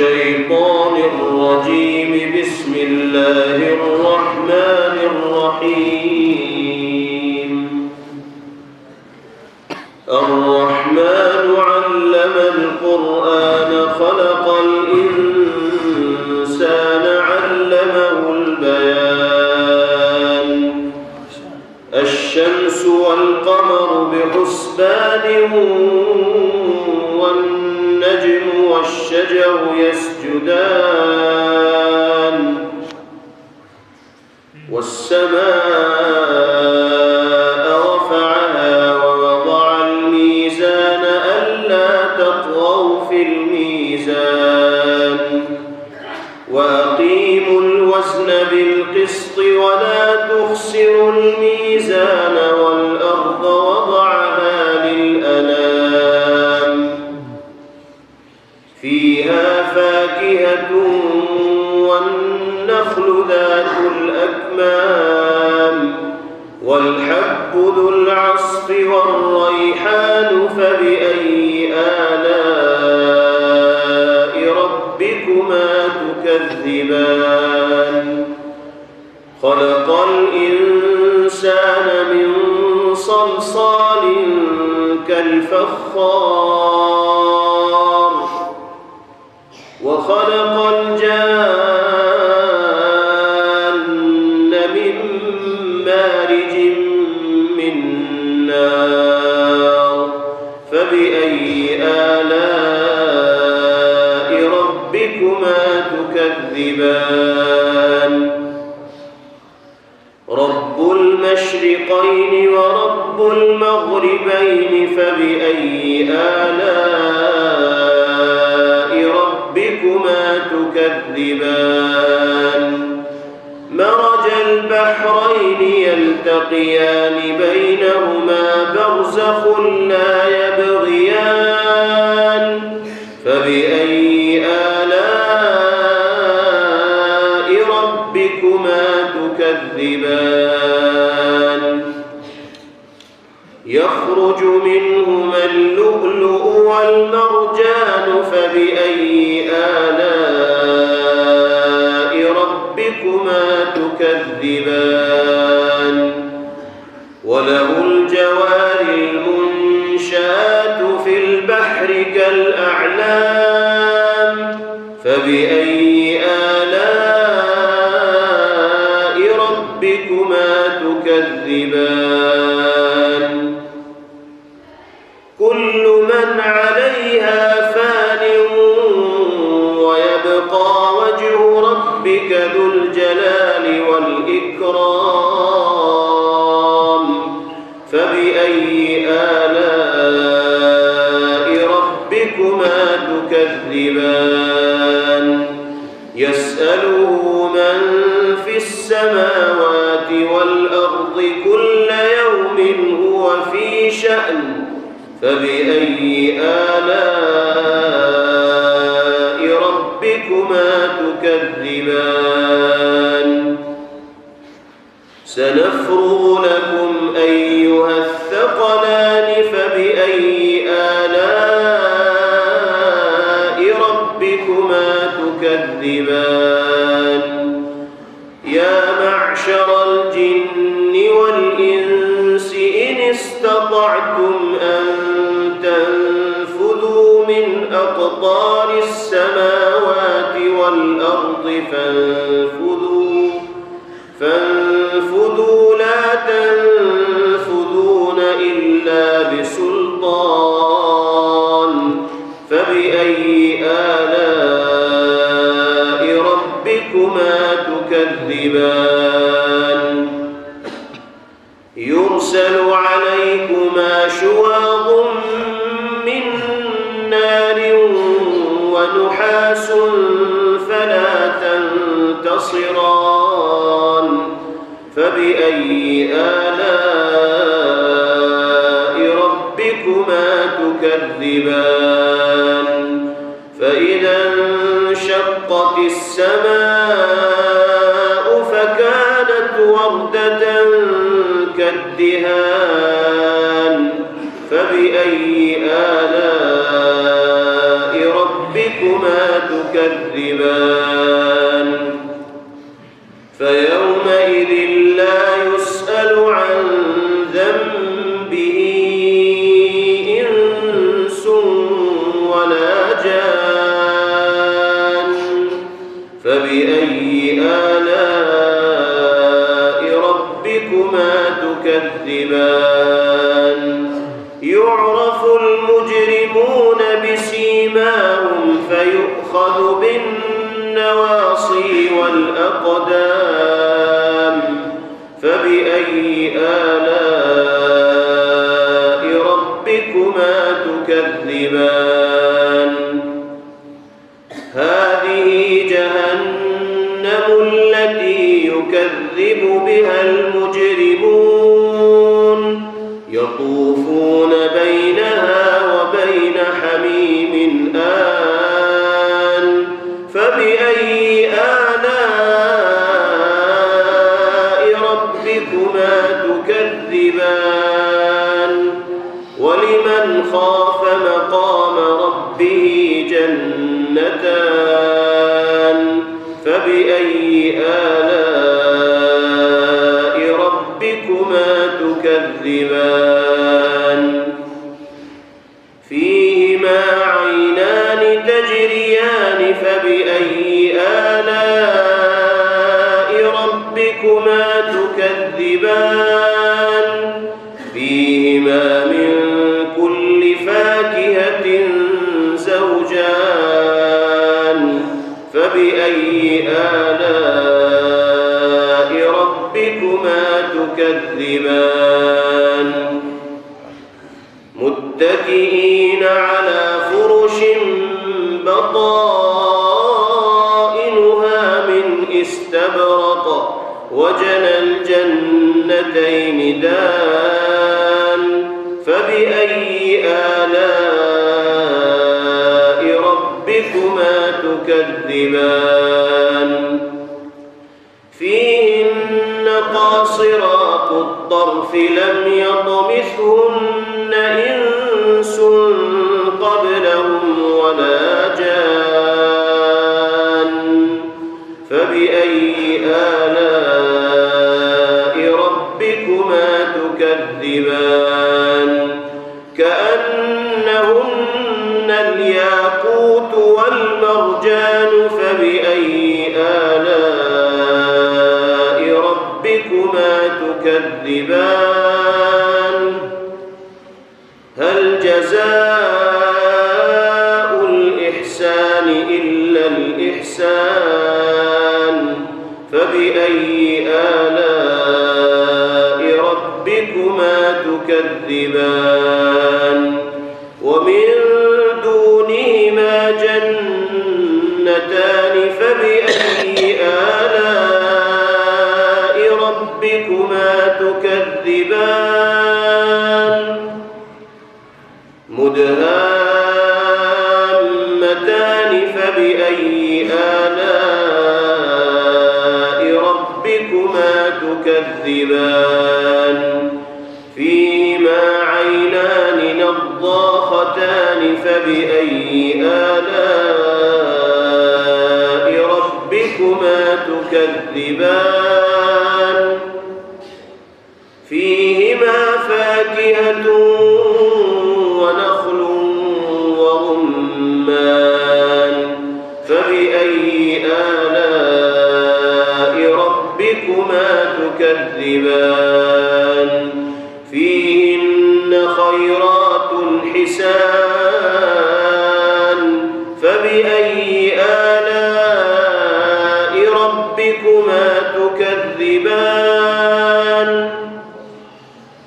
الشيطان الرجيم. بسم الله الرحمن الرحيم. الرحمن علم القرآن خلق الإنسان علمه البيان. الشمس والقمر بحسبان والنجم والشجر يسجدان والسماء رفعها ووضع الميزان ألا تطغوا في الميزان وأقيموا الوزن بالقسط ولا تخسروا الميزان والأرض وضعها للأنام فيها فاكهة والنخل ذات الأكمام والحب ذو العصف والريحان فبأي آلاء ربكما تكذبان. خلق الإنسان من صلصال كالفخار وخلق الجان من مارج من نار فبأي آلاء ربكما تكذبان. رب المشرقين ورب المغربين فبأي آلاء ربكما تكذبان. مرج البحرين يلتقيان بينهما برزخ لا يبغيان فبأي آلاء ربكما تكذبان. يخرج منهما اللؤلؤ والمرجان فبأي آلاء ربكما تكذبان. وله الجوار المنشآت في البحر كالأعلام فبأي آلاء ربكما تكذبان. كل من عليها فان ويبقى وجه ربك ذو الجلال والإكرام فبأي آلاء ربكما تكذبان. يسأله من في السماوات والأرض كل يوم هو في شأن فبأي آلاء ربكما تكذبان. سنفرغ لكم أيها الثقلان فبأي آلاء ربكما تكذبان. يا معشر الجن والإنس إن استطعتم أن تنفذوا من أقطار السماوات والأرض فانفذوا لا تنفذون إلا بسلطان فبأي آلاء ربكما تكذبان. يرسل عليكما شواظ من نار ونحاس فلا تنتصران فبأي آلاء ربكما تكذبان. فإذا انشقت السماء فكانت وردة كالدهان فبأي آلاء ربكما ربكما تكذبان فيومئذ لا يسأل عن ذنبه إنس ولا جان فبأي آلاء ربكما تكذبان يعرف المجرمون بسيماهم فيؤخذ بالنواصي والأقدام فبأي آلاء ربكما تكذبان هذه جهنم التي يكذب بها المجرمون يطوفون بينها وبين حميم آن فبأي آلاء ربكما تكذبان ولمن خاف مقام ربه جنتان فبأي آلاء ربكما تكذبان فيهما عينان تجريان فبأي آلاء ربكما تكذبان فيهما من كل فاكهة زوجان فبأي آلاء ربكما تكذبان متكئين على فرش بطائنها من استبرق وجنى الجنتين دان فبأي آلاء ربكما تكذبان فيهن قاصرات الطرف لم يطمثهن إنس قبلهم ولا جان فبأي آلاء ربكما تكذبان كأنهن الياقوت والمرجان فبأي آلاء ربكما تكذبان هل جزاء الإحسان إلا الإحسان فبأي آلاء ربكما تكذبان ومن دونهما جنتان فبأي آلاء ربكما تكذبان مدهامتان فبأي آلاء ربكما تكذبان فيهما عينان نضاختان فبأي آلاء ربكما تكذبان فيهما فاكهة ونخل ورمان فبأي آلاء ربكما تكذبان فيهن خيرات حسان فبأي آلاء ربكما تكذبان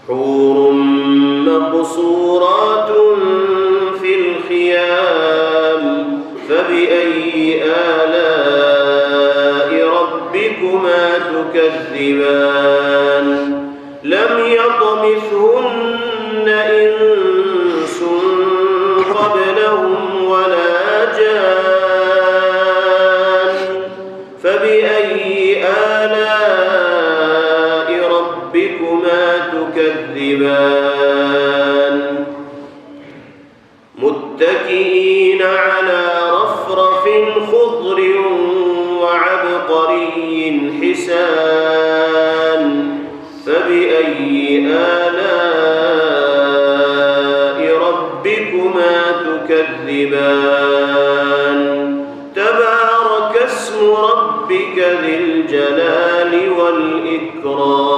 حور مقصورات في الخيام فبأي آلاء ربكما تكذبان لم يطمثهن إنس قبلهم ولا جان فبأي آلاء ربكما تكذبان متكئين على خضر وعبقري حسان فبأي آلاء ربكما تكذبان تبارك اسم ربك ذي الجلال والإكرام